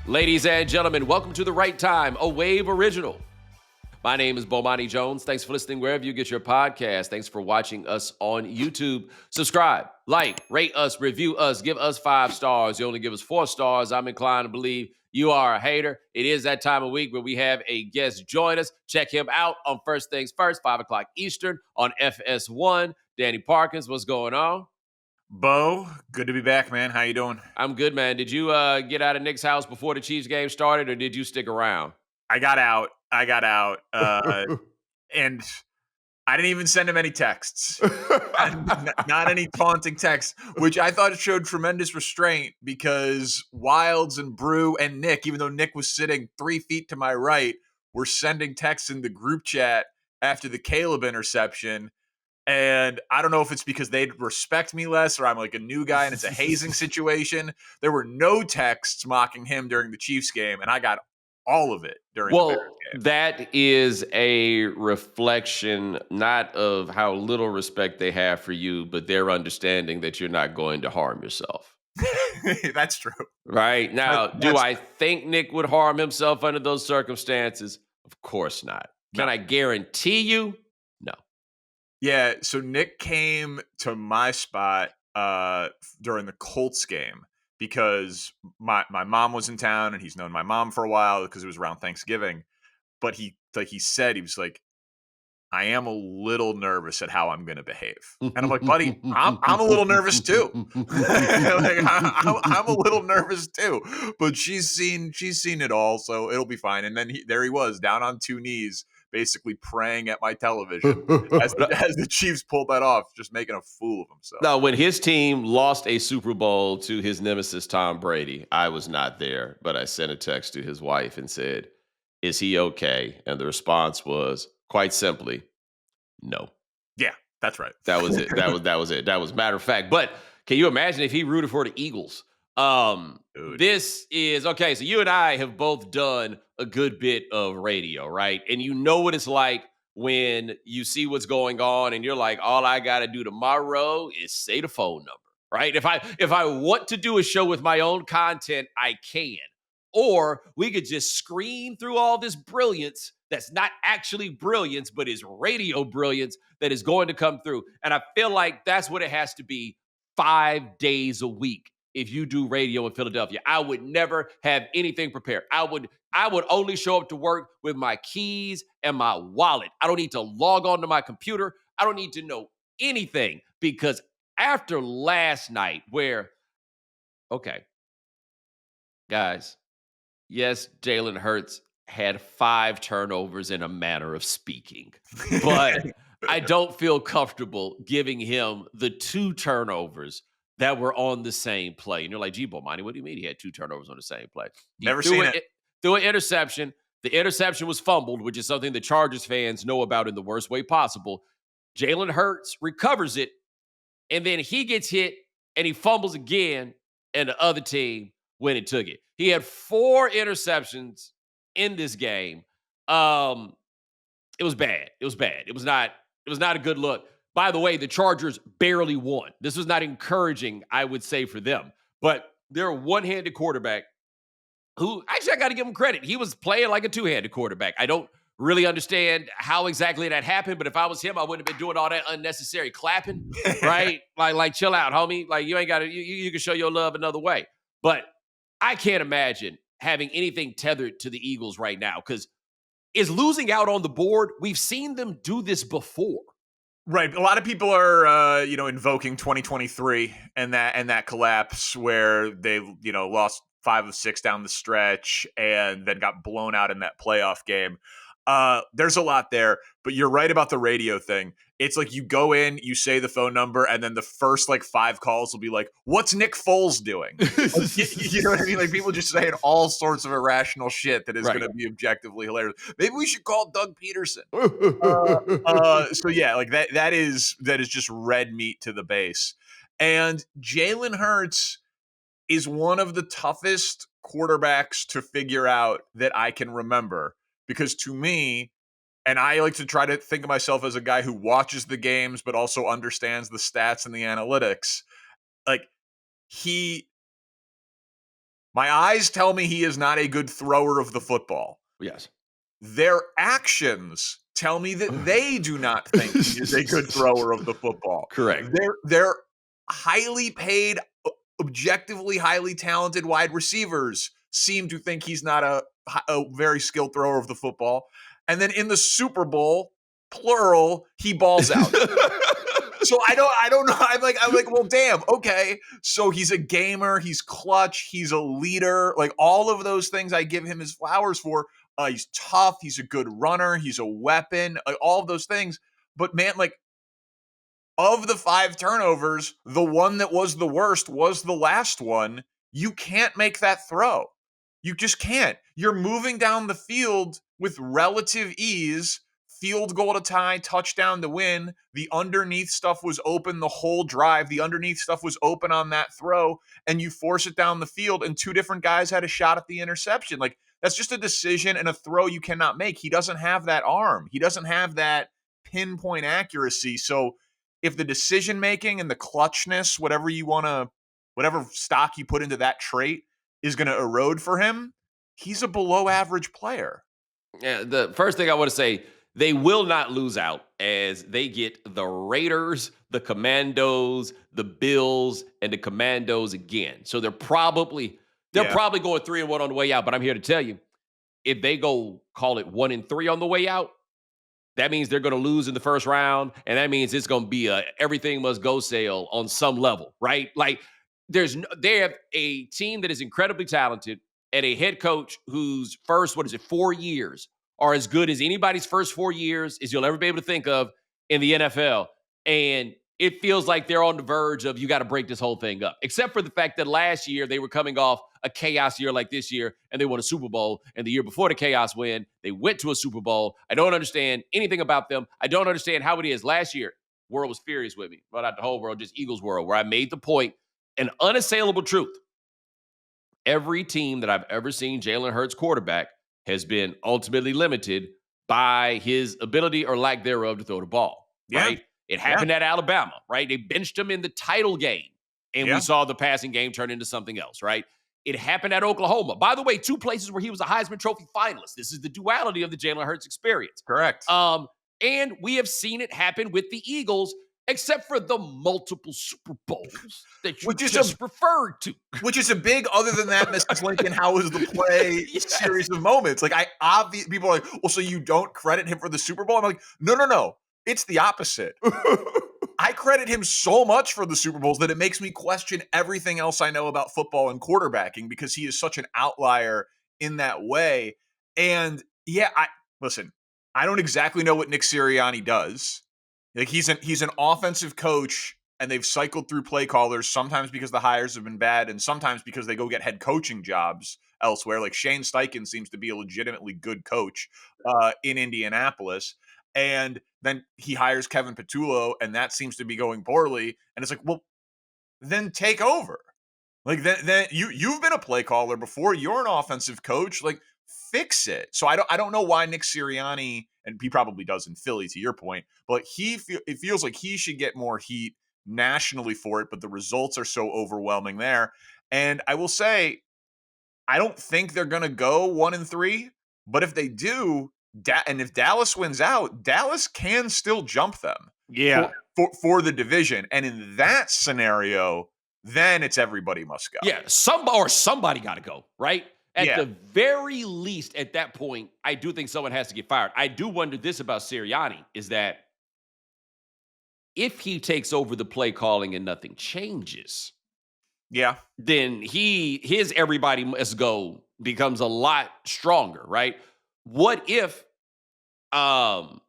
Ladies and gentlemen, welcome to The Right Time, a Wave original. My name is Bomani Jones. Thanks for listening wherever you get your podcast. Thanks for watching us on YouTube. Subscribe, like, rate us, review us, give us 5 stars. You only give us 4 stars. I'm inclined to believe you are a hater. It is that time of week where we have a guest join us. Check him out on First Things First, 5 o'clock Eastern on FS1. Danny Parkins, what's going on? Bo, good to be back, man. How you doing? I'm good, man. Did you get out of Nick's house before the Chiefs game started, or did you stick around? I got out, and I didn't even send him any texts. Not any taunting texts, which I thought showed tremendous restraint because Wilds and Brew and Nick, even though Nick was sitting 3 feet to my right, were sending texts in the group chat after the Caleb interception. And I don't know if it's because they respect me less or I'm like a new guy and it's a hazing situation. There were no texts mocking him during the Chiefs game, and I got all of it during the Bears game. That is a reflection not of how little respect they have for you, but their understanding that you're not going to harm yourself. That's true. Right? Now, do I think Nick would harm himself under those circumstances? Of course not. Can I guarantee you? No. Yeah, so Nick came to my spot during the Colts game because my mom was in town and he's known my mom for a while because it was around Thanksgiving. But he said, he was like, I am a little nervous at how I'm going to behave. And I'm like, buddy, I'm a little nervous too. I'm a little nervous too. But she's seen it all, so it'll be fine. And then there he was, down on 2 knees, basically praying at my television as the Chiefs pulled that off, just making a fool of himself. Now, when his team lost a Super Bowl to his nemesis, Tom Brady, I was not there, but I sent a text to his wife and said, is he okay? And the response was quite simply, no. Yeah, that's right. That was it. That was it. That was matter of fact. But can you imagine if he rooted for the Eagles? This is okay. So you and I have both done a good bit of radio, right? And you know what it's like when you see what's going on and you're like, all I got to do tomorrow is say the phone number, right? If I want to do a show with my own content, I can. Or we could just scream through all this brilliance that's not actually brilliance, but is radio brilliance that is going to come through. And I feel like that's what it has to be 5 days a week. If you do radio in Philadelphia, I would never have anything prepared. I would only show up to work with my keys and my wallet. I don't need to log on to my computer. I don't need to know anything because after last night where, okay, guys, yes, Jalen Hurts had 5 turnovers in a manner of speaking, but I don't feel comfortable giving him the 2 turnovers that were on the same play. And you're like, gee, Bomani, what do you mean he had 2 turnovers on the same play? Never seen it. Threw an interception. The interception was fumbled, which is something the Chargers fans know about in the worst way possible. Jalen Hurts recovers it, and then he gets hit, and he fumbles again, and the other team went and took it. He had 4 interceptions in this game. It was bad. It was bad. It was not a good look. By the way, the Chargers barely won. This was not encouraging, I would say, for them. But they're a one-handed quarterback who, actually, I got to give him credit. He was playing like a 2-handed quarterback. I don't really understand how exactly that happened, but if I was him, I wouldn't have been doing all that unnecessary clapping, right? like chill out, homie. Like, you ain't got to, you can show your love another way. But I can't imagine having anything tethered to the Eagles right now because is losing out on the board. We've seen them do this before. Right. A lot of people are, invoking 2023 and that collapse where they, lost 5 of 6 down the stretch and then got blown out in that playoff game. There's a lot there, but you're right about the radio thing. It's like you go in, you say the phone number, and then the first 5 calls will be like, what's Nick Foles doing? You know what I mean? Like people just saying all sorts of irrational shit that is going to be objectively hilarious. Maybe we should call Doug Peterson. So yeah, like that is just red meat to the base. And Jalen Hurts is one of the toughest quarterbacks to figure out that I can remember. Because to me, and I like to try to think of myself as a guy who watches the games, but also understands the stats and the analytics. Like My eyes tell me he is not a good thrower of the football. Yes. Their actions tell me that they do not think he is a good thrower of the football. Correct. They're highly paid, objectively highly talented wide receivers seem to think he's not a very skilled thrower of the football. And then in the Super Bowl, plural, he balls out. So I don't know. I'm like, well, damn, okay. So he's a gamer, he's clutch, he's a leader. Like all of those things I give him his flowers for. He's tough, he's a good runner, he's a weapon, like all of those things. But man, like of the 5 turnovers, the one that was the worst was the last one. You can't make that throw. You just can't. You're moving down the field with relative ease. Field goal to tie, touchdown to win. The underneath stuff was open the whole drive. The underneath stuff was open on that throw, and you force it down the field, and 2 different guys had a shot at the interception. Like, that's just a decision and a throw you cannot make. He doesn't have that arm. He doesn't have that pinpoint accuracy. So if the decision making and the clutchness, whatever stock you put into that trait is going to erode for him, he's a below average player. Yeah, the first thing I want to say, they will not lose out as they get the Raiders, the Commandos, the Bills, and the Commandos again. So they're probably going 3-1 on the way out. But I'm here to tell you, if they go call it 1-3 on the way out, that means they're going to lose in the first round, and that means it's going to be a everything must go sale on some level, right? Like they have a team that is incredibly talented and a head coach whose first 4 years are as good as anybody's first 4 years as you'll ever be able to think of in the NFL. And it feels like they're on the verge of you got to break this whole thing up, except for the fact that last year they were coming off a chaos year like this year, and they won a Super Bowl. And the year before the chaos win, they went to a Super Bowl. I don't understand anything about them. I don't understand how it is. Last year, world was furious with me, but not the whole world, just Eagles world, where I made the point, an unassailable truth. Every team that I've ever seen Jalen Hurts quarterback has been ultimately limited by his ability or lack thereof to throw the ball, right? It happened at Alabama, right? They benched him in the title game, and we saw the passing game turn into something else, right? It happened at Oklahoma. By the way, 2 places where he was a Heisman Trophy finalist. This is the duality of the Jalen Hurts experience. Correct. And we have seen it happen with the Eagles, except for the multiple Super Bowls that you just referred to. Which is a big, other than that, Mrs. Lincoln, how was the play series of moments? Like, people are like, well, so you don't credit him for the Super Bowl? I'm like, no. It's the opposite. I credit him so much for the Super Bowls that it makes me question everything else I know about football and quarterbacking because he is such an outlier in that way. And listen, I don't exactly know what Nick Sirianni does. Like he's an offensive coach, and they've cycled through play callers, sometimes because the hires have been bad and sometimes because they go get head coaching jobs elsewhere. Like Shane Steichen seems to be a legitimately good coach in Indianapolis. And then he hires Kevin Patullo, and that seems to be going poorly. And it's like, well, then take over. Like then you've been a play caller before. You're an offensive coach. Like fix it. So I don't know why Nick Sirianni, and he probably does in Philly, to your point, but it feels like he should get more heat nationally for it. But the results are so overwhelming there. And I will say, I don't think they're going to go 1-3. But if they do, and if Dallas wins out, Dallas can still jump them for the division. And in that scenario, then it's everybody must go. Yeah, somebody got to go, right? At the very least, at that point, I do think someone has to get fired. I do wonder this about Sirianni, is that if he takes over the play calling and nothing changes, then his everybody must go becomes a lot stronger, right? What if, and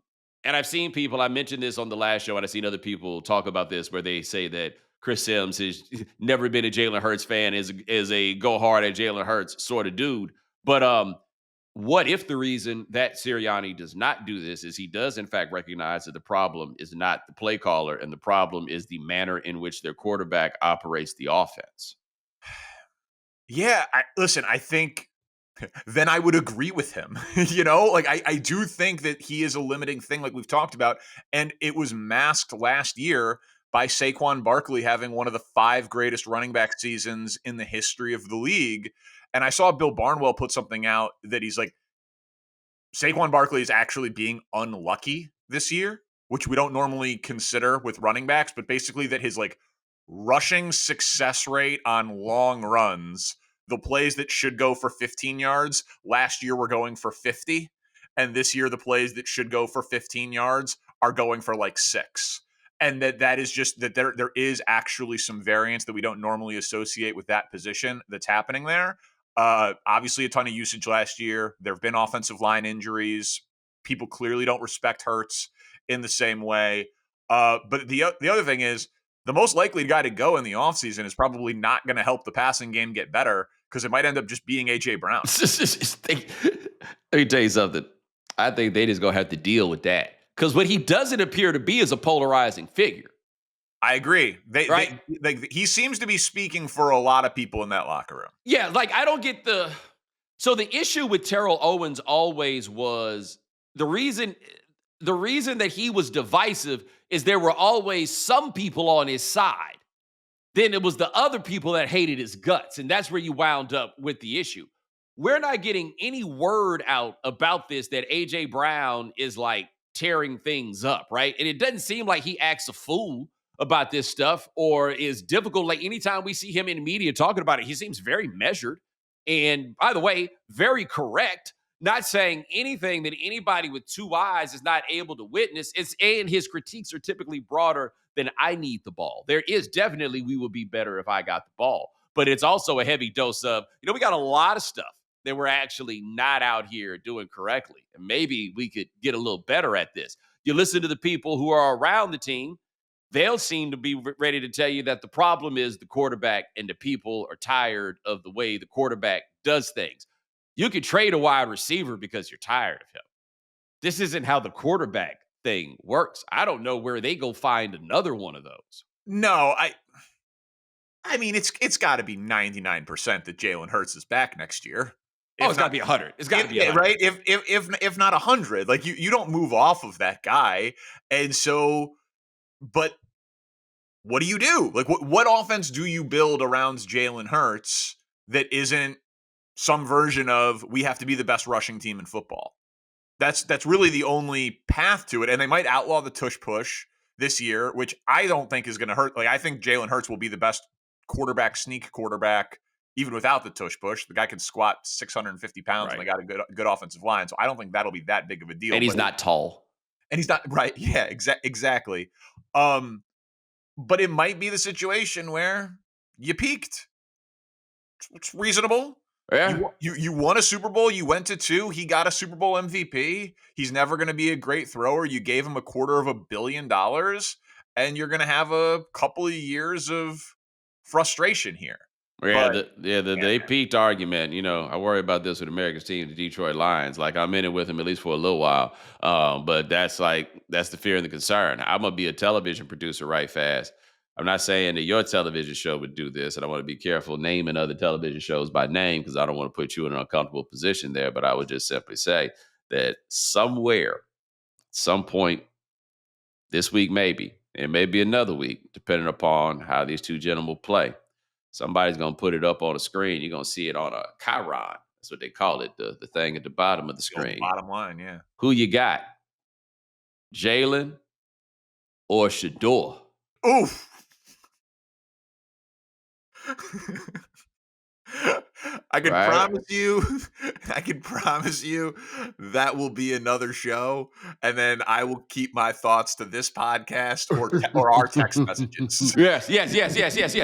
I've seen people, I mentioned this on the last show, and I've seen other people talk about this where they say that Chris Sims has never been a Jalen Hurts fan, is a go hard at Jalen Hurts sort of dude. But what if the reason that Sirianni does not do this is he does in fact recognize that the problem is not the play caller, and the problem is the manner in which their quarterback operates the offense? Yeah, I think then I would agree with him. Like I do think that he is a limiting thing like we've talked about, and it was masked last year by Saquon Barkley having one of the 5 greatest running back seasons in the history of the league. And I saw Bill Barnwell put something out that he's like, Saquon Barkley is actually being unlucky this year, which we don't normally consider with running backs, but basically that his like rushing success rate on long runs, the plays that should go for 15 yards, last year were going for 50. And this year, the plays that should go for 15 yards are going for like 6. And that is just that there is actually some variance that we don't normally associate with that position that's happening there. Obviously, a ton of usage last year. There have been offensive line injuries. People clearly don't respect Hurts in the same way. But the other thing is, the most likely guy to go in the offseason is probably not going to help the passing game get better because it might end up just being A.J. Brown. Let me tell you something. I think they just going to have to deal with that. Because what he doesn't appear to be is a polarizing figure. I agree. Right? He seems to be speaking for a lot of people in that locker room. Yeah, like I don't get the. So the issue with Terrell Owens always was the reason that he was divisive is there were always some people on his side. Then it was the other people that hated his guts, and that's where you wound up with the issue. We're not getting any word out about this that AJ Brown is like tearing things up, right? And it doesn't seem like he acts a fool about this stuff or is difficult. Like anytime we see him in media talking about it, he seems very measured. And by the way, very correct, not saying anything that anybody with 2 eyes is not able to witness. And his critiques are typically broader than I need the ball. There is definitely we would be better if I got the ball. But it's also a heavy dose of, we got a lot of stuff that we're actually not out here doing correctly. And maybe we could get a little better at this. You listen to the people who are around the team, they'll seem to be ready to tell you that the problem is the quarterback and the people are tired of the way the quarterback does things. You could trade a wide receiver because you're tired of him. This isn't how the quarterback thing works. I don't know where they go find another one of those. No, I mean, it's got to be 99% that Jalen Hurts is back next year. It's got to be 100. It's got to be 100. Right? If not 100, like you don't move off of that guy. And so, but what do you do? Like what offense do you build around Jalen Hurts that isn't some version of we have to be the best rushing team in football? That's really the only path to it. And they might outlaw the tush push this year, which I don't think is going to hurt. Like I think Jalen Hurts will be the best sneak quarterback, even without the tush push. The guy can squat 650 pounds and they got a good offensive line. So I don't think that'll be that big of a deal. And he's not tall. And he's not right. Yeah, exactly. But it might be the situation where you peaked. It's reasonable. Yeah. You won a Super Bowl. You went to 2. He got a Super Bowl MVP. He's never going to be a great thrower. You gave him $250 million, and you're going to have a couple of years of frustration here. Yeah, they peaked argument. I worry about this with America's team, the Detroit Lions. Like I'm in it with him at least for a little while. But that's the fear and the concern. I'm gonna be a television producer right fast. I'm not saying that your television show would do this, and I want to be careful naming other television shows by name because I don't want to put you in an uncomfortable position there. But I would just simply say that somewhere, some point this week, maybe, it may be another week, depending upon how these two gentlemen play. Somebody's going to put it up on a screen. You're going to see it on a chyron. That's what they call it, the thing at the bottom of the screen. Bottom line, yeah. Who you got? Jalen or Shedeur? Oof. I can promise you that will be another show, and then I will keep my thoughts to this podcast or our text messages. Yes.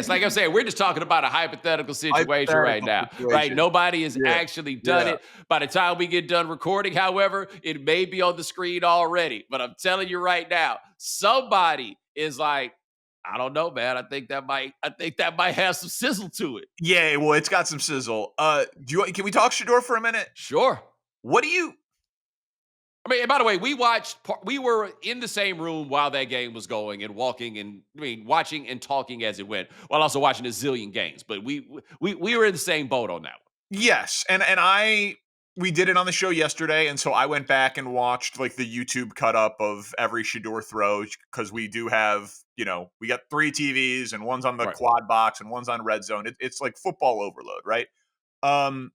Like I'm saying, we're just talking about a hypothetical situation right now. Right? Nobody has actually done it. By the time we get done recording, however, it may be on the screen already. But I'm telling you right now, somebody is like, I don't know, man. I think that might have some sizzle to it. Yeah, well, it's got some sizzle. Can we talk Shedeur for a minute? Sure. What do you? I mean, and by the way, we were in the same room while that game was going and watching and talking as it went, while also watching a zillion games. But we were in the same boat on that one. Yes, and we did it on the show yesterday, and so I went back and watched like the YouTube cut up of every Shedeur throw because we do have we got 3 TVs and one's on the Right. quad box and one's on red zone. It's like football overload, right? Um,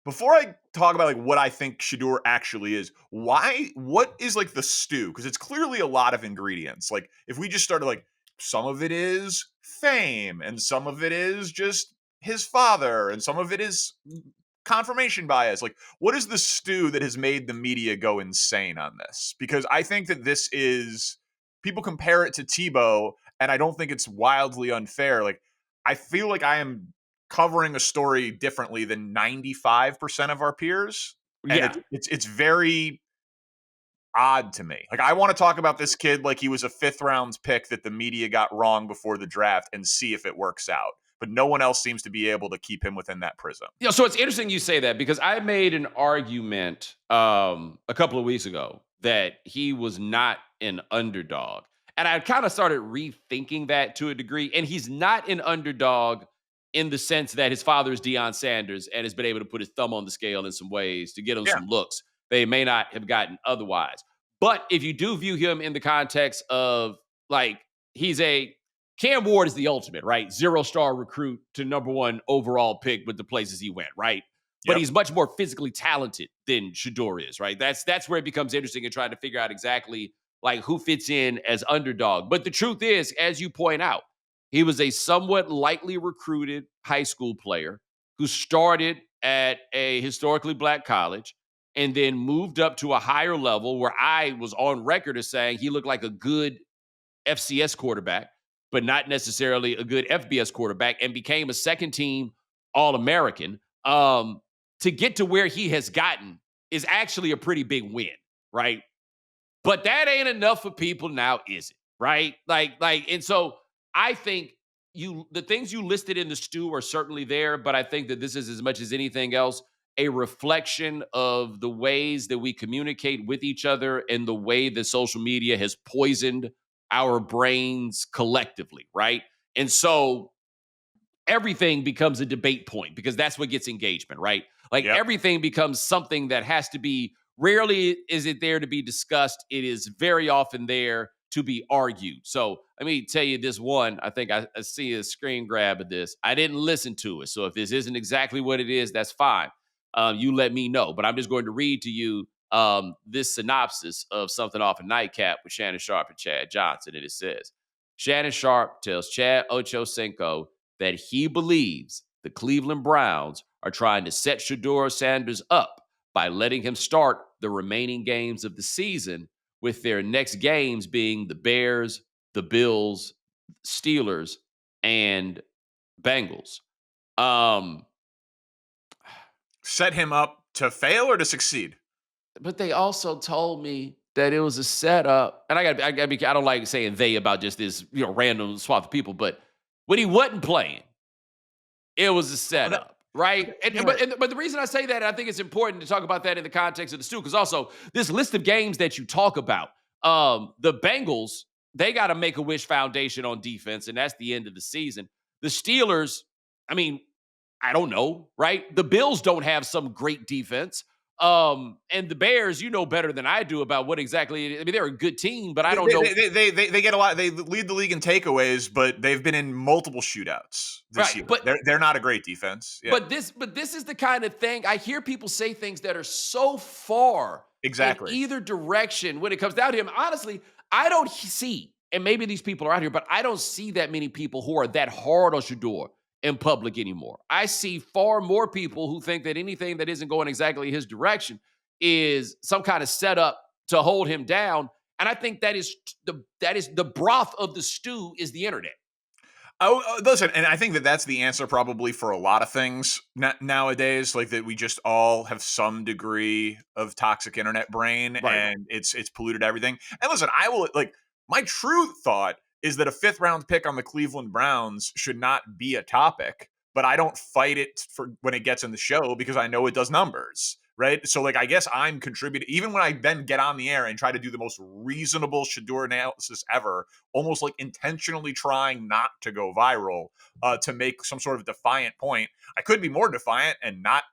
Before I talk about like what I think Shedeur actually is, what is like the stew? Because it's clearly a lot of ingredients. Like if we just started like some of it is fame and some of it is just his father and some of it is confirmation bias. Like what is the stew that has made the media go insane on this? Because I think that this is people compare it to Tebow and I don't think it's wildly unfair. Like I feel like I am covering a story differently than 95% of our peers. And Yeah. it's very odd to me. Like I want to talk about this kid like he was a 5th round pick that the media got wrong before the draft and see if it works out. But no one else seems to be able to keep him within that prism. So it's interesting you say that because I made an argument a couple of weeks ago that he was not an underdog. And I kind of started rethinking that to a degree. And he's not an underdog in the sense that his father is Deion Sanders and has been able to put his thumb on the scale in some ways to get him Yeah. some looks they may not have gotten otherwise. But if you do view him in the context of like he's a Cam Ward is the ultimate, right? 0-star recruit to number 1 overall pick with the places he went, right? But Yep. he's much more physically talented than Shedeur is, right? That's where it becomes interesting in trying to figure out exactly like who fits in as underdog. But the truth is, as you point out, he was a somewhat lightly recruited high school player who started at a historically black college and then moved up to a higher level where I was on record as saying he looked like a good FCS quarterback, but not necessarily a good FBS quarterback, and became a second team All American. To get to where he has gotten is actually a pretty big win, right? But that ain't enough for people now, is it? Right? And so I think the things you listed in the stew are certainly there, but I think that this is as much as anything else a reflection of the ways that we communicate with each other and the way that social media has poisoned our brains collectively, right? And so everything becomes a debate point because that's what gets engagement, right? Like Yep. everything becomes something that has to be, rarely is it there to be discussed. It is very often there to be argued. So let me tell you this one. I think I see a screen grab of this. I didn't listen to it. So if this isn't exactly what it is, that's fine. You let me know. But I'm just going to read to you this synopsis of something off a nightcap with Shannon Sharp and Chad Johnson. And it says, Shannon Sharp tells Chad Ochocinco that he believes the Cleveland Browns are trying to set Shedeur Sanders up by letting him start the remaining games of the season, with their next games being the Bears, the Bills, Steelers, and Bengals. Um, Set him up to fail or to succeed. but they also told me that it was a setup, and I don't like saying they about just this random swap of people, but when he wasn't playing, it was a Oh, that, setup, right? yeah. But the reason I say that, and I think it's important to talk about that in the context of the stew, because also this list of games that you talk about, the Bengals, they got a Make a Wish Foundation on defense, and that's the end of the season. The Steelers, I mean, I don't know, right? The Bills don't have some great defense. And the Bears, you know better than I do about what exactly. I mean, they're a good team, but I They, don't know. they get a lot. They lead the league in takeaways, but they've been in multiple shootouts this Right, year. but They're not a great defense. Yeah, But this is the kind of thing I hear people say things that are so far in exactly. either direction when it comes down to him. Honestly, I don't see, and maybe these people are out here, but I don't see that many people who are that hard on Shedeur in public anymore. I see far more people who think that anything that isn't going exactly his direction is some kind of setup to hold him down. And I think that is the broth of the stew is the internet. Listen, and I think that that's the answer probably for a lot of things nowadays. Like that, we just all have some degree of toxic internet brain, Right. and it's polluted everything. And listen, I will like my true thought is that a 5th round pick on the Cleveland Browns should not be a topic, but I don't fight it for when it gets in the show because I know it does numbers. Right. So, like, I guess I'm contributing, even when I then get on the air and try to do the most reasonable Shedeur analysis ever, almost like intentionally trying not to go viral to make some sort of defiant point. I could be more defiant and not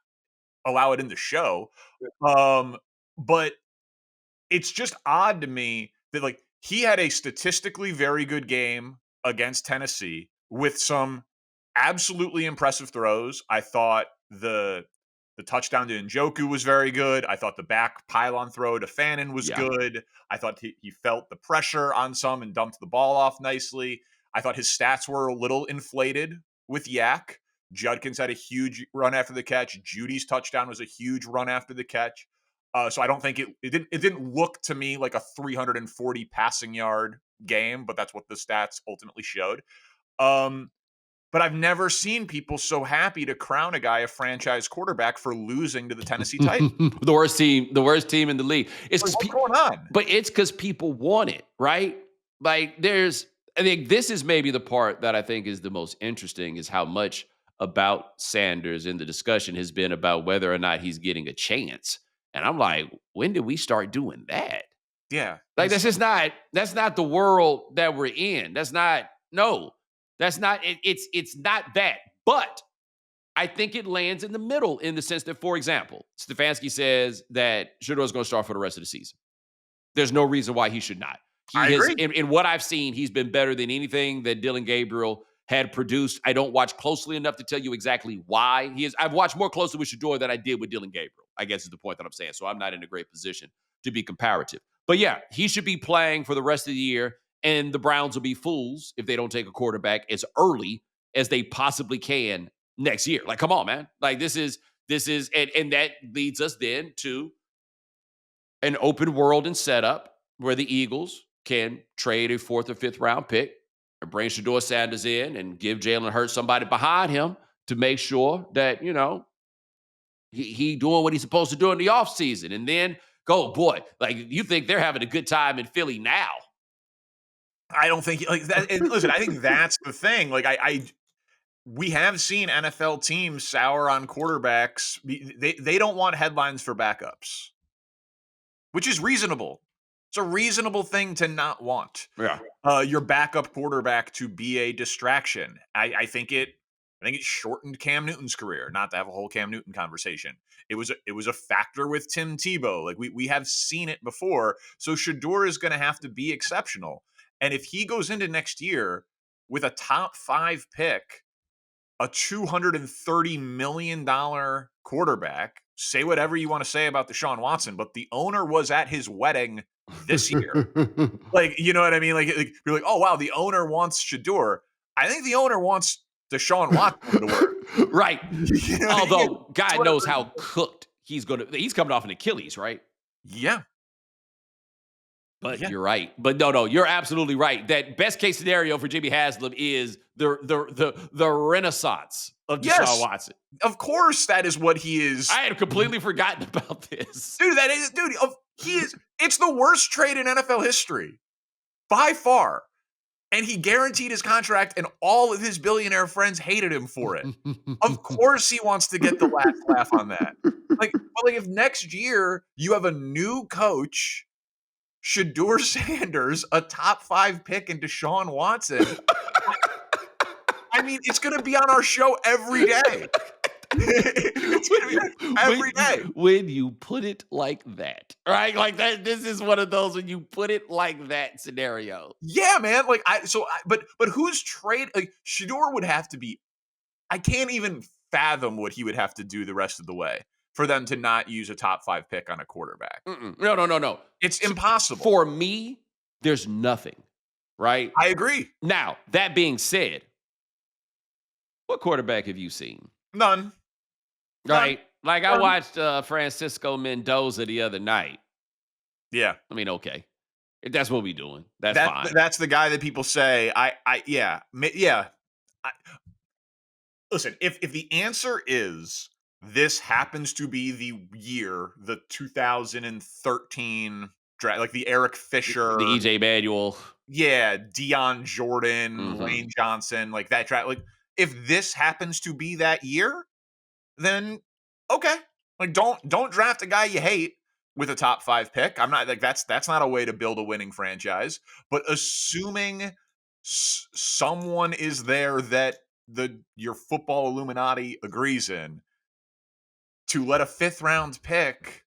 allow it in the show. But it's just odd to me that like he had a statistically very good game against Tennessee with some absolutely impressive throws. I thought the touchdown to Njoku was very good. I thought the back pylon throw to Fannin was Yeah. good. I thought he felt the pressure on some and dumped the ball off nicely. I thought his stats were a little inflated with Yak. Judkins had a huge run after the catch. Judy's touchdown was a huge run after the catch. So I don't think it didn't look to me like a 340 passing yard game, but that's what the stats ultimately showed. But I've never seen people so happy to crown a guy a franchise quarterback for losing to the Tennessee Titans. The worst team in the league. Like, what's going on? But it's because people want it, right? Like I think this is maybe the part that I think is the most interesting is how much about Sanders in the discussion has been about whether or not he's getting a chance. And I'm like, when did we start doing that? Yeah. Like that's not the world that we're in. That's not it's not that. But I think it lands in the middle in the sense that, for example, Stefanski says that Shedeur is going to start for the rest of the season. There's no reason why he should not. I agree. In what I've seen, he's been better than anything that Dylan Gabriel had produced. I don't watch closely enough to tell you exactly why he is. I've watched more closely with Shedeur than I did with Dylan Gabriel, I guess is the point that I'm saying. So I'm not in a great position to be comparative. But yeah, he should be playing for the rest of the year, and the Browns will be fools if they don't take a quarterback as early as they possibly can next year. Like, come on, man. Like, this is, and that leads us then to an open world and setup where the Eagles can trade a 4th or 5th round pick or bring Shedeur Sanders in and give Jalen Hurts somebody behind him to make sure that, he doing what he's supposed to do in the offseason. And then go, boy, like you think they're having a good time in Philly now. I don't think like that. And listen, I think that's the thing. Like we have seen NFL teams sour on quarterbacks. They don't want headlines for backups, which is reasonable. It's a reasonable thing to not want. Yeah. Your backup quarterback to be a distraction. I think it shortened Cam Newton's career. Not to have a whole Cam Newton conversation. It was a factor with Tim Tebow. Like we have seen it before. So Shedeur is going to have to be exceptional. And if he goes into next year with a top 5 pick, a $230 million quarterback, say whatever you want to say about Deshaun Watson, but the owner was at his wedding this year. Like, you know what I mean? Like you're like, oh, wow, the owner wants Shedeur. I think the owner wants Deshaun Watson to work. Right. You know Although I mean? God knows how cooked he's coming off an Achilles, right? Yeah. But Yeah. you're right. But no, you're absolutely right. That best case scenario for Jimmy Haslam is the renaissance of Deshaun Watson. Of course, that is what he is. I had completely forgotten about this. Dude, he is. It's the worst trade in NFL history by far. And he guaranteed his contract, and all of his billionaire friends hated him for it. Of course, he wants to get the last laugh on that. Like if next year you have a new coach, Shedeur Sanders, a top 5 pick, and Deshaun Watson, I mean, it's going to be on our show every day. It's going to be every day. When you put it like that, right? Like that, this is one of those when you put it like that scenario. Yeah, man. But who's trade? Like Shedeur would have to be. I can't even fathom what he would have to do the rest of the way for them to not use a top 5 pick on a quarterback. No. It's impossible. For me, there's nothing, right? I agree. Now, that being said, what quarterback have you seen? None. Right? Like I watched Francisco Mendoza the other night. Yeah. I mean, okay. If that's what we're doing, that's fine. That's the guy that people say, yeah. Listen, if the answer is this happens to be the year, the 2013 draft, like the Eric Fisher, the EJ Manuel, Deion Jordan, Lane Johnson, like that draft. Like if this happens to be that year, then okay. Like don't draft a guy you hate with a top 5 pick. I'm not like that's not a way to build a winning franchise. But assuming someone is there that your football Illuminati agrees in, to let a 5th round pick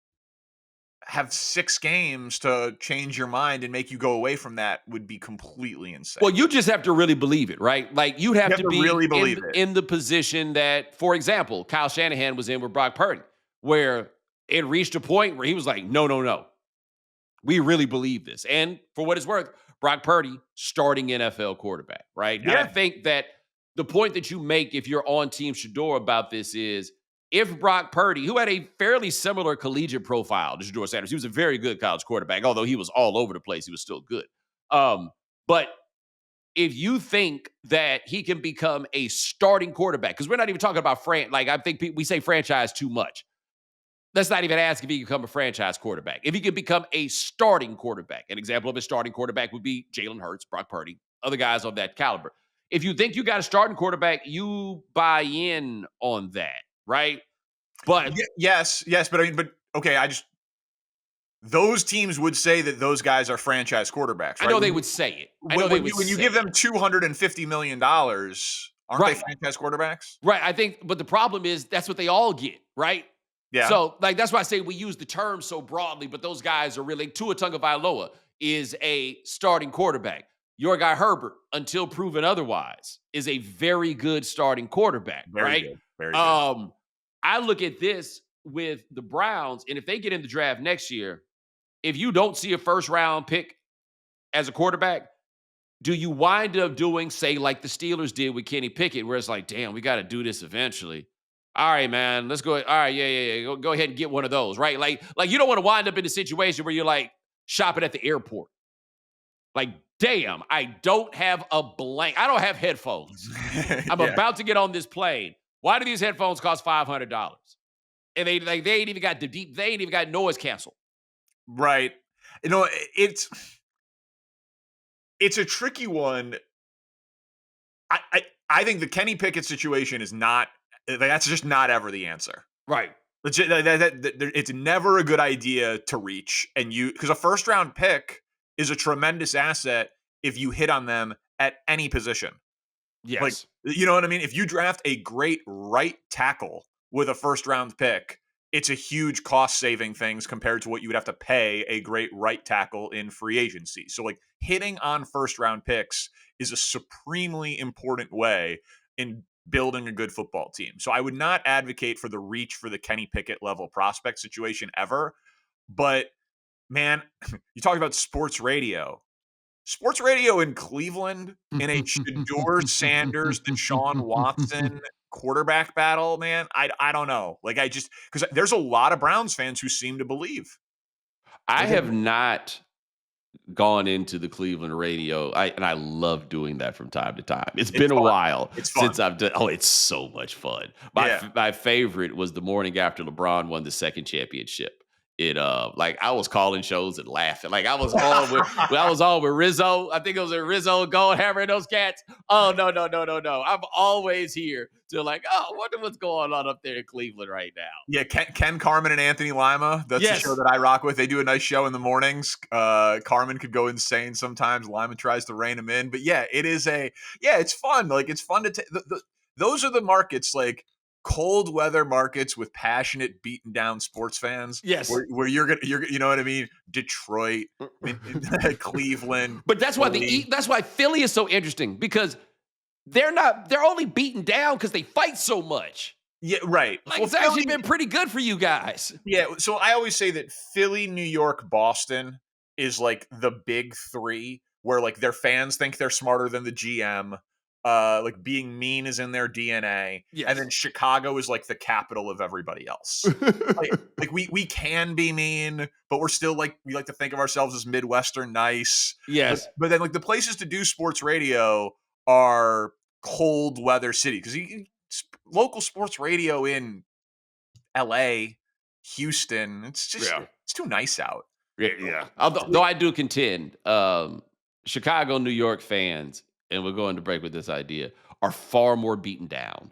have 6 games to change your mind and make you go away from that would be completely Well, insane. you just have to really believe it, right? Like you'd You have have to to really be believe in it. in the position that, for example, Kyle Shanahan was in with Brock Purdy, where it reached a point where he was like, no, no, no. We really believe this. And for what it's worth, Brock Purdy, starting NFL quarterback, right? And I Yeah. think that the point that you make if you're on Team Shedeur about this is if Brock Purdy, who had a fairly similar collegiate profile to Shedeur Sanders, he was a very good college quarterback, although he was all over the place, he was still good. But if you think that he can become a starting quarterback, because we're not even talking about like I think we say franchise too much. Let's not even ask if he can become a franchise quarterback. If he can become a starting quarterback, an example of a starting quarterback would be Jalen Hurts, Brock Purdy, other guys of that caliber. If you think you got a starting quarterback, you buy in on that, right? But Yes, but I mean, but okay, I just those teams would say that those guys are franchise quarterbacks, I right? know they would say it. I know When, they when would you when you say give them it. $250 million, aren't they Right. franchise quarterbacks? Right. I think, but the problem is that's what they all get, right? Yeah. So, like, that's why I say we use the term so broadly, but those guys are really Tua Tagovailoa is a starting quarterback. Your guy Herbert, until proven otherwise, is a very good starting quarterback, Very right? good. Very good. Um, I look at this with the Browns, and if they get in the draft next year, if you don't see a first round pick as a quarterback, do you wind up doing, say, like the Steelers did with Kenny Pickett, where it's like, damn, we got to do this eventually. All right, man, let's go. All right, yeah. Go ahead and get one of those, right? Like you don't want to wind up in a situation where you're like shopping at the airport. Like, damn, I don't have a blank. I don't have headphones. I'm Yeah. about to get on this plane. Why do these headphones cost $500? And they ain't even got they ain't even got noise cancel. Right. You know, it's a tricky one. I think the Kenny Pickett situation is not. That's just not ever the answer. Right. Legit, it's never a good idea to reach and you because a first round pick is a tremendous asset if you hit on them at any position. Like, Yes. you know what I mean? If you draft a great right tackle with a first round pick, it's a huge cost saving things compared to what you would have to pay a great right tackle in free agency. So, like, hitting on first round picks is a supremely important way in building a good football team. So, I would not advocate for the reach for the Kenny Pickett level prospect situation ever. But man, you talk about sports radio in Cleveland in a Shedeur Sanders, Deshaun Watson quarterback battle, man. I don't know. Like I just because there's a lot of Browns fans who seem to believe. I Like, have not gone into the Cleveland radio. I love doing that from time to time. It's it's been a fun. while It's since fun. I've done. Oh, it's so much fun. Yeah. My favorite was the morning after LeBron won the second championship. Like I was calling shows and laughing. Like I was on with Rizzo. I think it was a Rizzo Goldhammer and those cats. Oh no. I'm always here to like, oh, I wonder what's going on up there in Cleveland right now. Yeah, Ken Carmen and Anthony Lima. That's the show Yes. that I rock with. They do a nice show in the mornings. Carmen could go insane sometimes. Lima tries to rein him in, but yeah, it's fun. Like it's fun to those are the markets like cold weather markets with passionate, beaten down sports fans. Yes. Where you're you know what I mean? Detroit, Cleveland, But that's why Philly. that's why Philly is so interesting because they're only beaten down because they fight so much. Yeah, right. Like Well, it's actually Philly, been pretty good for you guys. yeah, so I always say that Philly, New York, Boston is like the big three where like their fans think they're smarter than the GM. Like being mean is in their DNA. And Yes. then Chicago is like the capital of everybody else. Like we can be mean, but we're still like we like to think of ourselves as Midwestern nice. But Yes. but then like the places to do sports radio are cold weather city because local sports radio in LA, Houston. It's just Yeah. it's too nice out. Yeah. Though I do contend, Chicago, New York fans, and we're going to break with this idea, are far more beaten down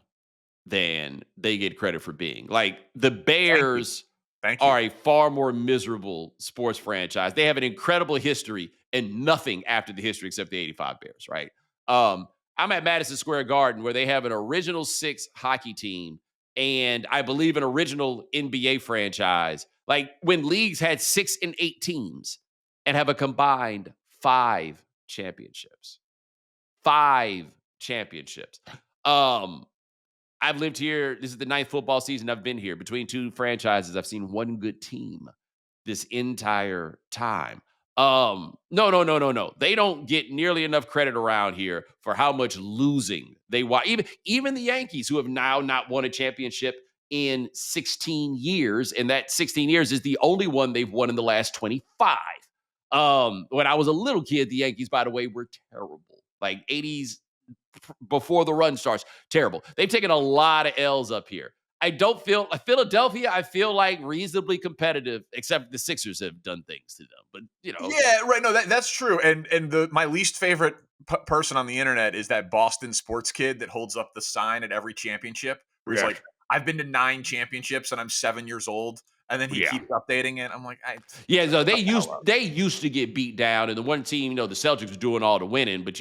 than they get credit for being. Like the Thank you. Bears Thank you. are a far more miserable sports franchise. They have an incredible history and nothing after the history except the 85 Bears, right? I'm at Madison Square Garden where they have an original six hockey team and I believe an original NBA franchise, like when leagues had 6 and 8 teams and have a combined 5 championships. 5 championships. Um, I've lived here. This is the 9th football season I've been here. Between 2 franchises, I've seen 1 good team this entire time. No, no, no, no, no. They don't get nearly enough credit around here for how much losing they watch. Even the Yankees, who have now not won a championship in 16 years, and that 16 years is the only one they've won in the last 25. When I was a little kid, the Yankees, by the way, were terrible. Like 80s before the run starts, terrible. They've taken a lot of L's up here. I don't feel Philadelphia, I feel like reasonably competitive, except the Sixers have done things to them. But Yeah, right. No, that's true. And my least favorite person on the internet is that Boston sports kid that holds up the sign at every championship, where he's like, "I've been to 9 championships and I'm 7 years old," and then he keeps updating it. I'm like, so they used to get beat down, and the one team, the Celtics were doing all the winning, but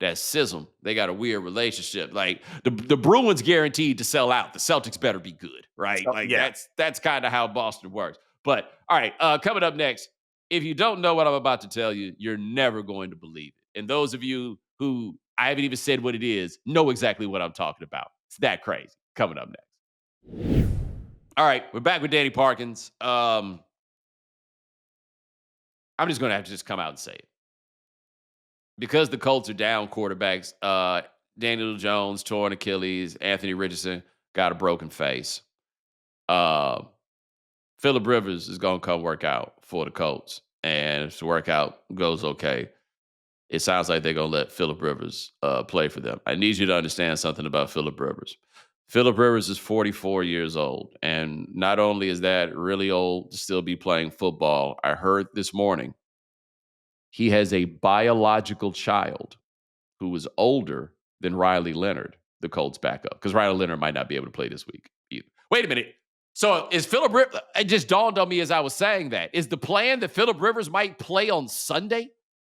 that schism, they got a weird relationship. Like the Bruins guaranteed to sell out. The Celtics better be good, right? That's kind of how Boston works. But all right, coming up next, if you don't know what I'm about to tell you, you're never going to believe it. And those of you who I haven't even said what it is know exactly what I'm talking about. It's that crazy. Coming up next. All right, we're back with Danny Parkins. I'm just going to have to just come out and say it. Because the Colts are down quarterbacks, Daniel Jones, torn Achilles, Anthony Richardson got a broken face. Phillip Rivers is going to come work out for the Colts. And if the workout goes okay, it sounds like they're going to let Phillip Rivers play for them. I need you to understand something about Phillip Rivers. Phillip Rivers is 44 years old. And not only is that really old to still be playing football, I heard this morning he has a biological child who is older than Riley Leonard, the Colts backup, because Riley Leonard might not be able to play this week either. Wait a minute. So is Phillip Rivers, it just dawned on me as I was saying that, is the plan that Phillip Rivers might play on Sunday?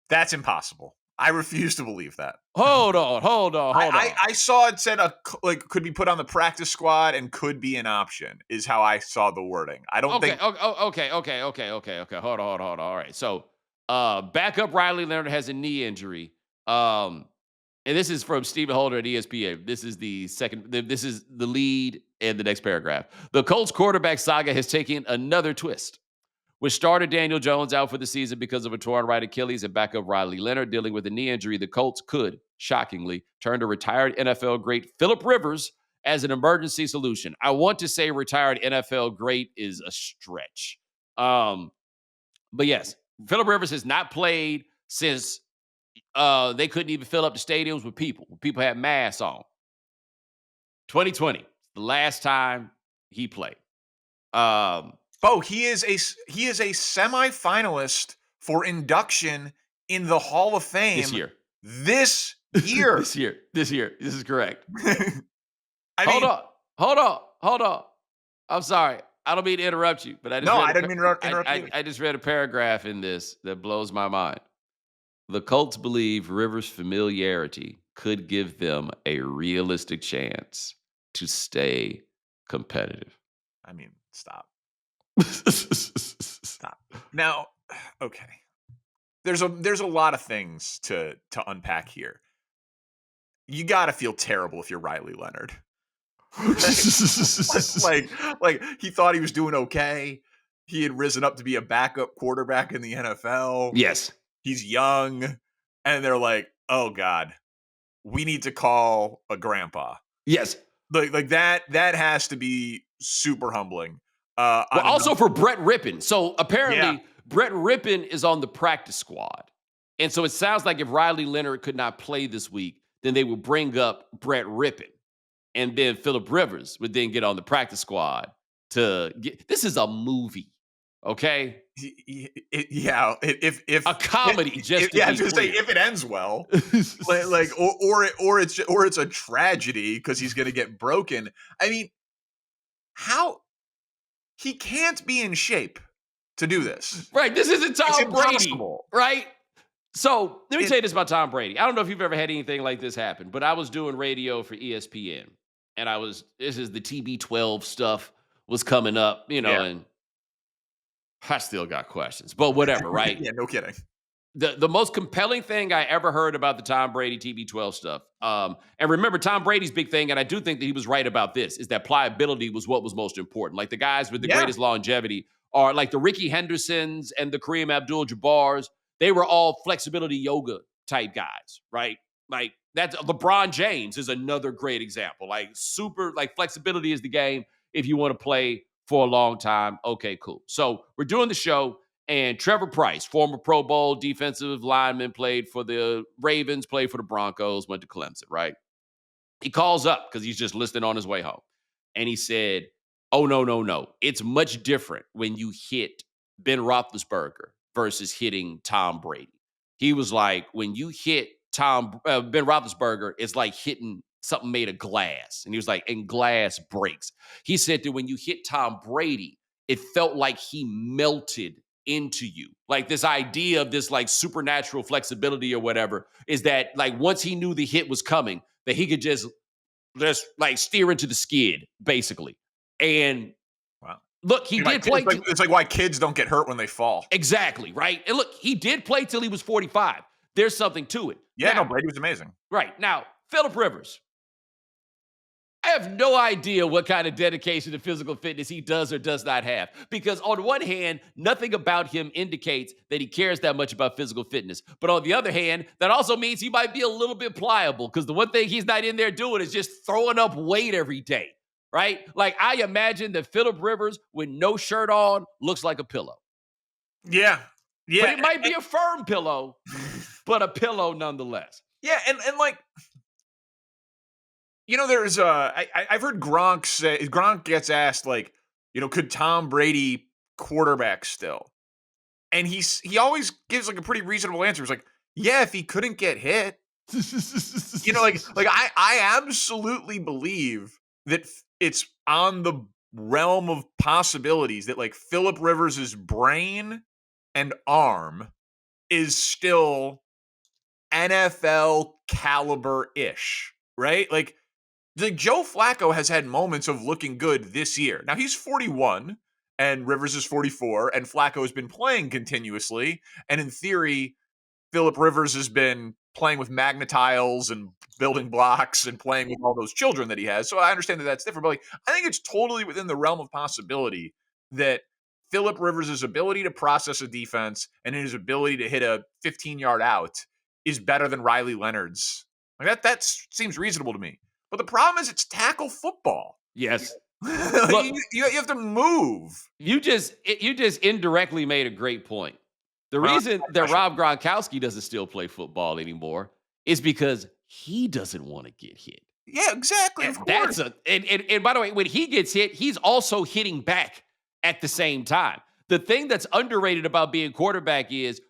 That's impossible. I refuse to believe that. Hold on. I saw it said could be put on the practice squad and could be an option is how I saw the wording. I don't think. Okay. Hold on. All right. So backup Riley Leonard has a knee injury. And this is from Stephen Holder at ESPN. This is this is the lead in the next paragraph. The Colts quarterback saga has taken another twist. With starter Daniel Jones out for the season because of a torn right Achilles and backup Riley Leonard dealing with a knee injury, the Colts could, shockingly, turn to retired NFL great Phillip Rivers as an emergency solution. I want to say retired NFL great is a stretch. But yes, Phillip Rivers has not played since they couldn't even fill up the stadiums with people. People had masks on. 2020, the last time he played. He is a semifinalist for induction in the Hall of Fame this year. This year. This year. This is correct. Hold on. I'm sorry. I don't mean to interrupt you, but I didn't mean to interrupt you. I just read a paragraph in this that blows my mind. The Colts believe Rivers' familiarity could give them a realistic chance to stay competitive. I mean, stop. Stop. Now, okay. There's a lot of things to unpack here. You got to feel terrible if you're Riley Leonard. like he thought he was doing okay. He had risen up to be a backup quarterback in the NFL. Yes. He's young, and they're like, "Oh God, we need to call a grandpa." Yes, like that has to be super humbling. Also for Brett Rippon. So apparently, Brett Rippon is on the practice squad, and so it sounds like if Riley Leonard could not play this week, then they would bring up Brett Rippon, and then Phillip Rivers would then get on the practice squad to get. This is a movie. Okay. If a comedy, if it ends well, or it's a tragedy because he's going to get broken. I mean, how he can't be in shape to do this, right? This isn't Tom Brady, right? So let me tell you this about Tom Brady. I don't know if you've ever had anything like this happen, but I was doing radio for ESPN, and this is the TB12 stuff was coming up, Yeah. and I still got questions, but whatever, right? Yeah, no kidding. The most compelling thing I ever heard about the Tom Brady TB12 stuff. And remember, Tom Brady's big thing, and I do think that he was right about this, is that pliability was what was most important. Like the guys with the Yeah. greatest longevity are like the Ricky Hendersons and the Kareem Abdul-Jabbars. They were all flexibility yoga type guys, right? Like that's LeBron James is another great example. Like super, like flexibility is the game if you want to play for a long time. Okay, cool. So we're doing the show. And Trevor Price, former Pro Bowl defensive lineman, played for the Ravens, played for the Broncos, went to Clemson, right? He calls up because he's just listening on his way home. And he said, "Oh, no, no, no. It's much different when you hit Ben Roethlisberger versus hitting Tom Brady." He was like, when you hit Ben Roethlisberger, it's like hitting something made of glass. And he was like, and glass breaks. He said that when you hit Tom Brady, it felt like he melted into you. Like this idea of this like supernatural flexibility or whatever is that like once he knew the hit was coming, that he could just like steer into the skid, basically. And Wow. look, he did play. It's like why kids don't get hurt when they fall. Exactly, right? And look, he did play till he was 45. There's something to it. Yeah, Now, no, Brady was amazing. right. Now, Phillip Rivers. I have no idea what kind of dedication to physical fitness he does or does not have. Because on one hand, nothing about him indicates that he cares that much about physical fitness. But on the other hand, that also means he might be a little bit pliable because the one thing he's not in there doing is just throwing up weight every day, right? Like I imagine that Phillip Rivers with no shirt on looks like a pillow. Yeah. Yeah. But it might be a firm pillow, but a pillow nonetheless. Yeah, and like there's I've heard Gronk gets asked like, could Tom Brady quarterback still? And he always gives like a pretty reasonable answer. It's like, yeah, if he couldn't get hit. I absolutely believe that it's on the realm of possibilities that like Phillip Rivers' brain and arm is still NFL caliber-ish, right? Like Joe Flacco has had moments of looking good this year. Now he's 41 and Rivers is 44 and Flacco has been playing continuously. And in theory, Phillip Rivers has been playing with magnetiles and building blocks and playing with all those children that he has. So I understand that that's different, but like, I think it's totally within the realm of possibility that Phillip Rivers' ability to process a defense and his ability to hit a 15-yard out is better than Riley Leonard's. Like that seems reasonable to me. But the problem is it's tackle football. Yes. Look, you have to move. You just indirectly made a great point. The reason that Rob Gronkowski doesn't still play football anymore is because he doesn't want to get hit. Yeah, exactly. And of course. And by the way, when he gets hit, he's also hitting back at the same time. The thing that's underrated about being quarterback is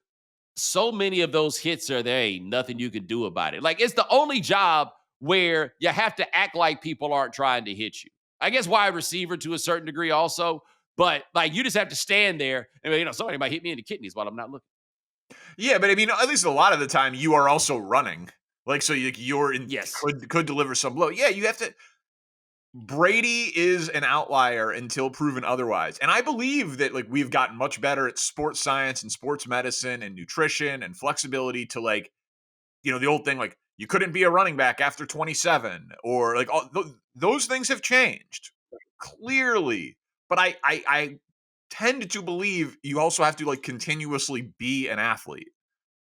so many of those hits are there ain't nothing you can do about it. Like it's the only job where you have to act like people aren't trying to hit you. I guess wide receiver to a certain degree also, but like you just have to stand there and somebody might hit me in the kidneys while I'm not looking. Yeah, but I mean, at least a lot of the time you are also running. Like so you're in could deliver some blow. Yeah, you have to. Brady is an outlier until proven otherwise. And I believe that like we've gotten much better at sports science and sports medicine and nutrition and flexibility to like, the old thing like you couldn't be a running back after 27 or like those things have changed clearly. But I tend to believe you also have to like continuously be an athlete.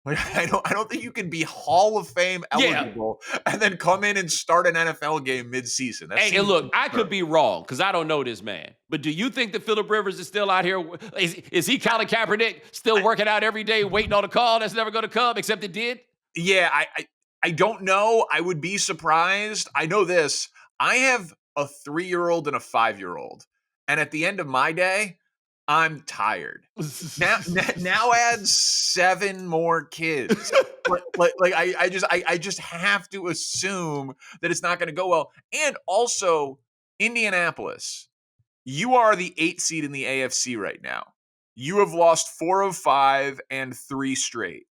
Like I don't think you can be Hall of Fame eligible and then come in and start an NFL game mid-season. And look, I could be wrong because I don't know this man. But do you think that Phillip Rivers is still out here? Is he Colin Kaepernick still working out every day, waiting on a call that's never going to come, except it did? Yeah, I don't know. I would be surprised. I know this. I have a 3-year-old and a 5-year-old. And at the end of my day, I'm tired. Now add 7 more kids. I just have to assume that it's not going to go well. And also, Indianapolis, you are the 8th seed in the AFC right now. You have lost 4 of 5 and 3 straight.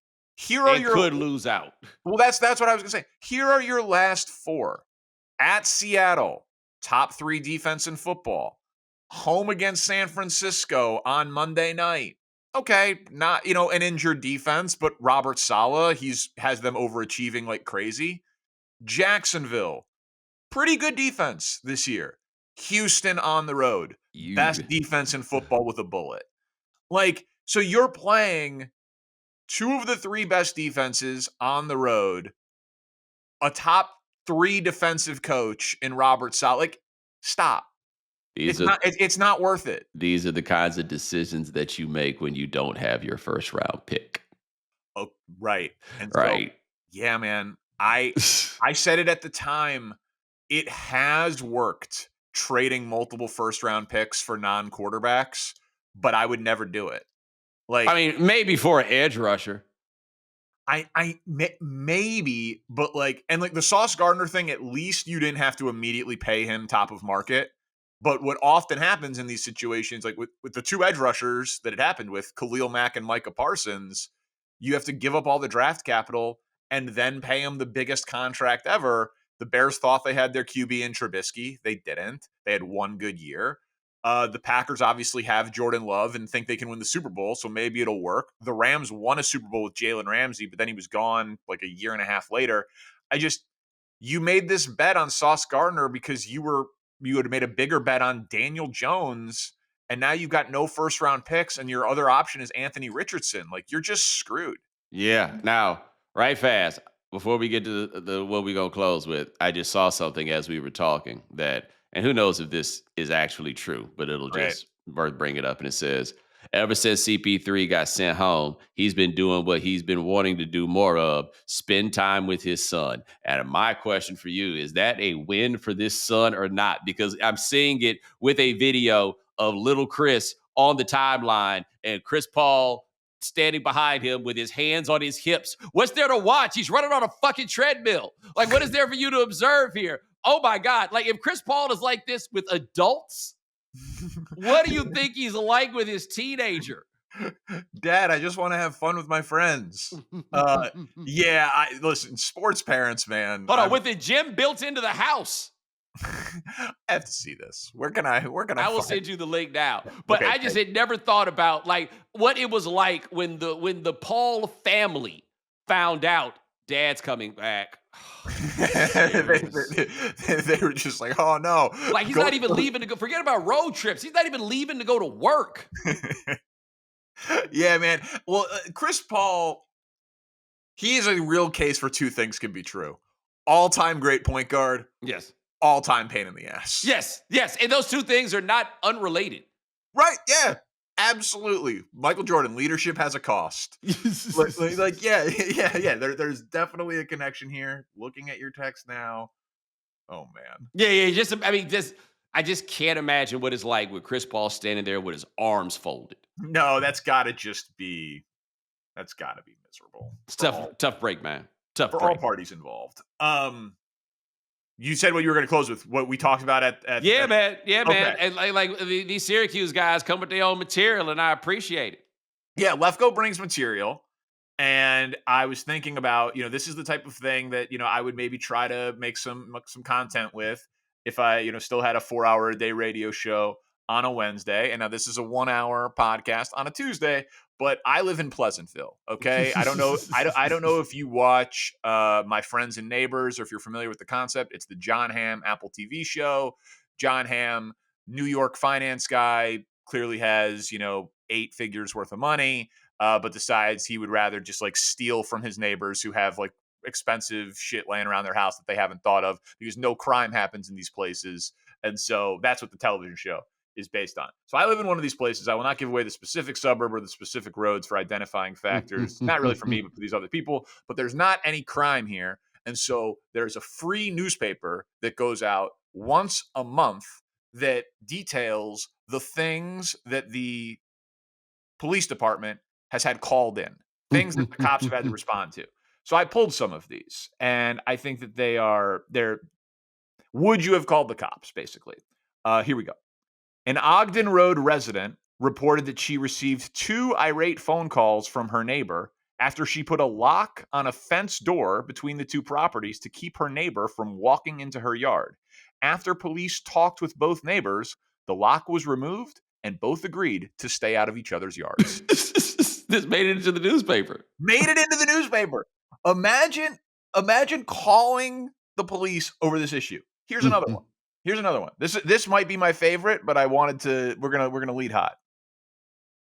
Could lose out. Well, that's what I was going to say. Here are your last 4. At Seattle, top 3 defense in football, home against San Francisco on Monday night. Okay, not, an injured defense, but Robert Saleh, has them overachieving like crazy. Jacksonville, pretty good defense this year. Houston on the road, best defense in football with a bullet. Like, so you're playing 2 of the 3 best defenses on the road, a top 3 defensive coach in Robert Saleh. Like, stop. These are It's not worth it. these are the kinds of decisions that you make when you don't have your first round pick. Oh, right. And so, Right. yeah, man, I said it at the time. It has worked trading multiple first round picks for non-quarterbacks, but I would never do it. I Like, mean, maybe for an edge rusher. maybe, but like the Sauce Gardner thing, at least you didn't have to immediately pay him top of market. But what often happens in these situations, like with the 2 edge rushers that it happened with, Khalil Mack and Micah Parsons, you have to give up all the draft capital and then pay them the biggest contract ever. The Bears thought they had their QB in Trubisky. They didn't. They had one good year. The Packers obviously have Jordan Love and think they can win the Super Bowl, so maybe it'll work. The Rams won a Super Bowl with Jalen Ramsey, but then he was gone like a year and a half later. You made this bet on Sauce Gardner because you would have made a bigger bet on Daniel Jones, and now you've got no first round picks, and your other option is Anthony Richardson. Like, you're just screwed. Yeah. Now, right fast, before we get to the what we gonna close with, I just saw something as we were talking that, and who knows if this is actually true, but it'll Right. just bring it up. And it says, ever since CP3 got sent home, he's been doing what he's been wanting to do more of: spend time with his son. And my question for you is that a win for this son or not? Because I'm seeing it with a video of little Chris on the timeline and Chris Paul standing behind him with his hands on his hips. What's there to watch? He's running on a fucking treadmill. Like, what is there for you to observe here? Oh my God. Like, if Chris Paul is like this with adults, what do you think he's like with his teenager? Dad, I just want to have fun with my friends. Yeah, listen, sports parents, man. Hold on, with the gym built into the house. I have to see this. Where can I I will find- send you the link now. But Okay, I just had never thought about like what it was like when the Paul family found out Dad's coming back. they were just like, oh no. Like, he's not even leaving to go. Forget about road trips. He's not even leaving to go to work. Yeah, man. Well, Chris Paul, he is a real case for 2 things can be true. All-time great point guard, Yes. all-time pain in the ass. Yes. Yes. And those 2 things are not unrelated. Right, yeah. Absolutely. Michael Jordan, leadership has a cost. Yeah. There's definitely a connection here. Looking at your text now. Oh man. Yeah. I just can't imagine what it's like with Chris Paul standing there with his arms folded. No, that's gotta be miserable. It's tough break, man. Tough For break. all parties involved. You said what you were gonna close with, what we talked about at Yeah, man. Okay. And like these Syracuse guys come with their own material, and I appreciate it. Yeah, Lefko brings material. And I was thinking about, this is the type of thing that, I would maybe try to make some content with if I, still had a 4-hour a day radio show on a Wednesday. And now this is a 1-hour podcast on a Tuesday, but I live in Pleasantville. Okay. I don't know. I don't know if you watch My Friends and Neighbors, or if you're familiar with the concept. It's the John Hamm Apple TV show. John Hamm, New York finance guy, clearly has, 8 figures worth of money. But decides he would rather just like steal from his neighbors who have like expensive shit laying around their house that they haven't thought of, because no crime happens in these places. And so that's what the television show is based on. So I live in one of these places. I will not give away the specific suburb or the specific roads for identifying factors. Not really for me, but for these other people. But there's not any crime here. And so there's a free newspaper that goes out once a month that details the things that the police department has had called in, things that the cops have had to respond to. So I pulled some of these, and I think that they're would you have called the cops, basically. Here we go. An Ogden Road resident reported that she received 2 irate phone calls from her neighbor after she put a lock on a fence door between the two properties to keep her neighbor from walking into her yard. After police talked with both neighbors, the lock was removed and both agreed to stay out of each other's yards. This made it into the newspaper. Made it into the newspaper. Imagine calling the police over this issue. Here's another one. This might be my favorite, but we're gonna lead hot.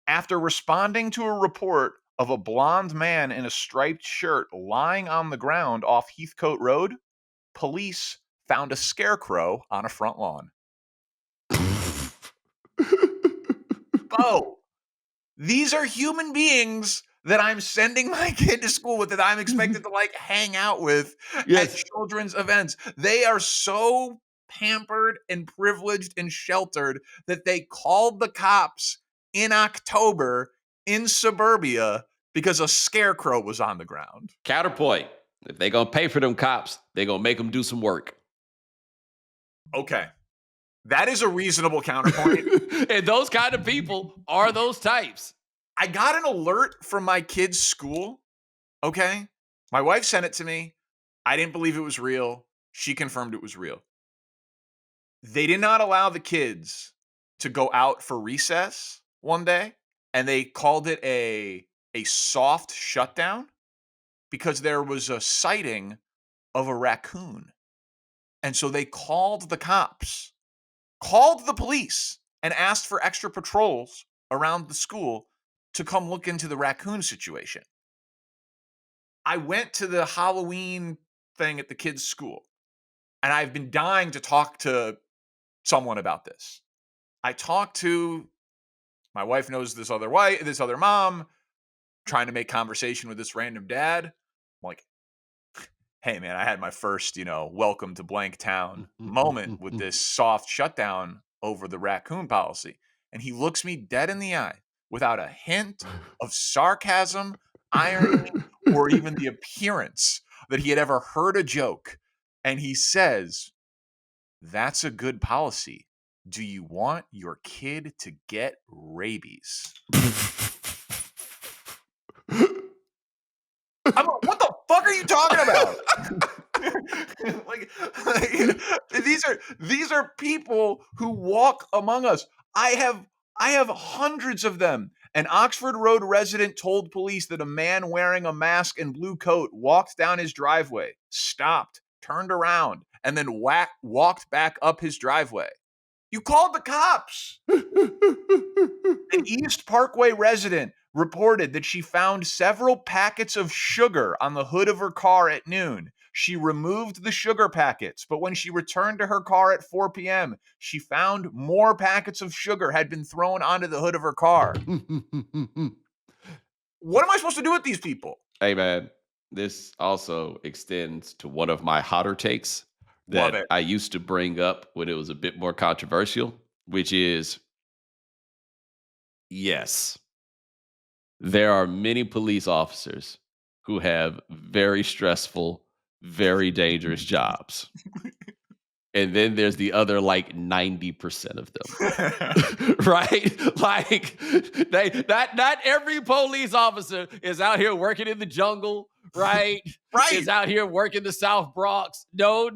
After responding to a report of a blonde man in a striped shirt lying on the ground off Heathcote Road, police found a scarecrow on a front lawn. Bo, these are human beings that I'm sending my kid to school with, that I'm expected to like hang out with at children's events. They are so pampered and privileged and sheltered that they called the cops in October in suburbia because a scarecrow was on the ground. Counterpoint. If they going to pay for them cops, they going to make them do some work. Okay. That is a reasonable counterpoint. And those kind of people are those types. I got an alert from my kid's school. Okay. My wife sent it to me. I didn't believe it was real. She confirmed it was real. They did not allow the kids to go out for recess one day, and they called it a soft shutdown because there was a sighting of a raccoon. And so they called the cops, called the police, and asked for extra patrols around the school to come look into the raccoon situation. I went to the Halloween thing at the kids' school, and I've been dying to talk to someone about this. I talked to my wife knows this other mom, trying to make conversation with this random dad. I'm like, hey man, I had my first, welcome to blank town moment with this soft shutdown over the raccoon policy. And he looks me dead in the eye without a hint of sarcasm, irony, or even the appearance that he had ever heard a joke. And he says, that's a good policy. Do you want your kid to get rabies? I'm like, what the fuck are you talking about? These are people who walk among us. I have hundreds of them. An Oxford Road resident told police that a man wearing a mask and blue coat walked down his driveway, stopped, turned around, and then walked back up his driveway. You called the cops. An East Parkway resident reported that she found several packets of sugar on the hood of her car at noon. She removed the sugar packets, but when she returned to her car at 4 p.m., she found more packets of sugar had been thrown onto the hood of her car. What am I supposed to do with these people? Hey, man, this also extends to one of my hotter takes that I used to bring up when it was a bit more controversial, which is, yes, there are many police officers who have very stressful, very dangerous jobs. And then there's the other 90% of them. Right? Not every police officer is out here working in the jungle, right? Right. Is out here working the South Bronx. No.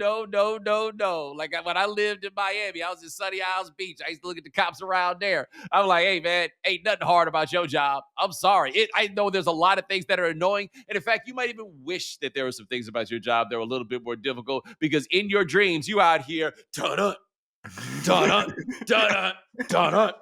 Like when I lived in Miami, I was in Sunny Isles Beach. I used to look at the cops around there. I'm like, hey man, ain't nothing hard about your job. I'm sorry. I know there's a lot of things that are annoying. And in fact, you might even wish that there were some things about your job that were a little bit more difficult, because in your dreams, you out here, dun-dun,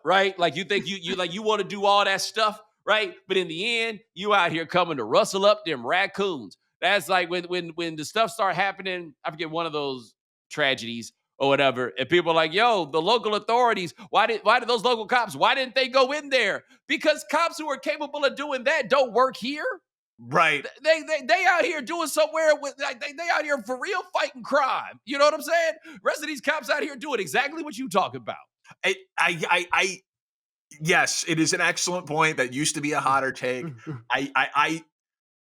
right? Like you think you want to do all that stuff, right? But in the end, you out here coming to rustle up them raccoons. That's like when the stuff start happening. I forget, one of those tragedies or whatever, and people are like, yo, the local authorities, why did those local cops, why didn't they go in there? Because cops who are capable of doing that don't work here. Right. They out here doing somewhere with they out here for real fighting crime. You know what I'm saying? Rest of these cops out here doing exactly what you talking about. Yes, it is an excellent point that used to be a hotter take.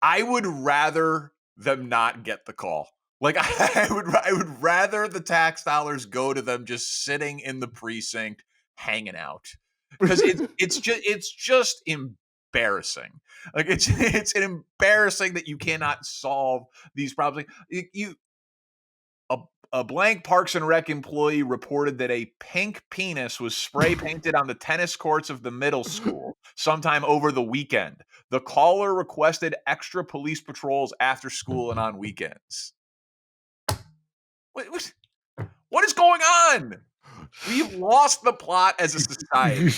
I would rather them not get the call. Like I would rather the tax dollars go to them just sitting in the precinct hanging out, because it's just embarrassing. Like it's an embarrassing that you cannot solve these problems. A blank Parks and Rec employee reported that a pink penis was spray painted on the tennis courts of the middle school sometime over the weekend. The caller requested extra police patrols after school and on weekends. What is going on? We've lost the plot as a society.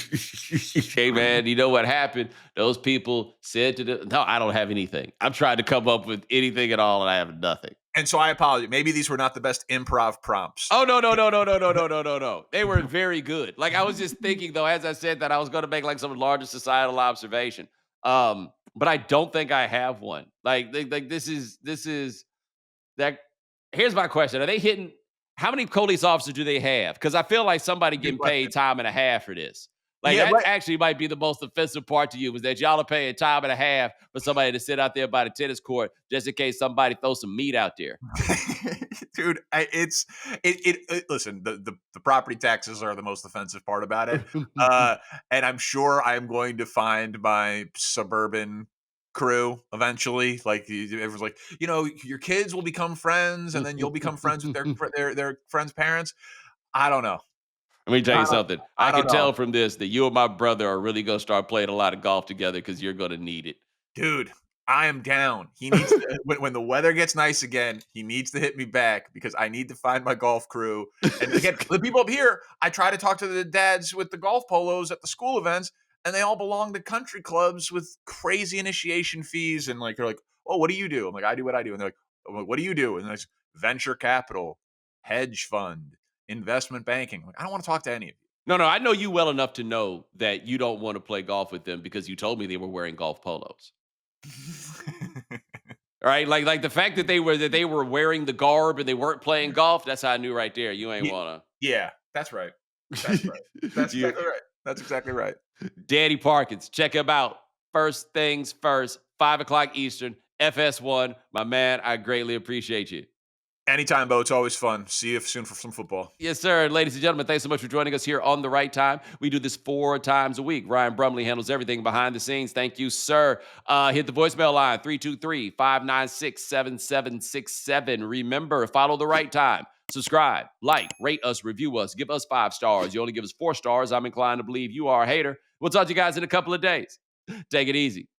Hey, man, you know what happened? Those people said to them, no, I don't have anything. I'm trying to come up with anything at all, and I have nothing. And so I apologize. Maybe these were not the best improv prompts. Oh, no. They were very good. Like, I was just thinking, though, as I said that, I was going to make, like, some larger societal observation. But I don't think I have one. Like this is that. Here's my question. Are they hitting? How many police officers do they have? Because I feel like somebody getting paid time and a half for this. Like, Yeah, that right. actually might be the most offensive part to you, is that y'all are paying time and a half for somebody to sit out there by the tennis court just in case somebody throws some meat out there. Dude, listen, the property taxes are the most offensive part about it. And I'm sure I'm going to find my Suburban crew eventually. Like, everyone's like, your kids will become friends, and then you'll become friends with their friends' parents. I don't know. Let me tell you something. I don't can know. tell from this that you and my brother are really going to start playing a lot of golf together, because you're going to need it. Dude, I am down. He needs to, when the weather gets nice again, he needs to hit me back, because I need to find my golf crew. And again, the people up here, I try to talk to the dads with the golf polos at the school events, and they all belong to country clubs with crazy initiation fees. And they're like, oh, what do you do? I'm like, I do what I do. And they're like, what do you do? And there's venture capital, hedge fund, investment banking. I'm like, I don't want to talk to any of you. No, I know you well enough to know that you don't want to play golf with them, because you told me they were wearing golf polos. Right? Like the fact that they were wearing the garb and they weren't playing golf, that's how I knew right there. You ain't wanna. Yeah, that's right. That's right. That's exactly right. That's exactly right. Danny Parkins, check him out. First things first, 5:00 Eastern, FS1. My man, I greatly appreciate you. Anytime, Bo. It's always fun. See you soon for some football. Yes, sir. Ladies and gentlemen, thanks so much for joining us here on The Right Time. We do this 4 times a week. Ryan Brumley handles everything behind the scenes. Thank you, sir. Hit the voicemail line, 323-596-7767. Remember, follow The Right Time. Subscribe, like, rate us, review us, give us 5 stars. You only give us 4 stars, I'm inclined to believe you are a hater. We'll talk to you guys in a couple of days. Take it easy.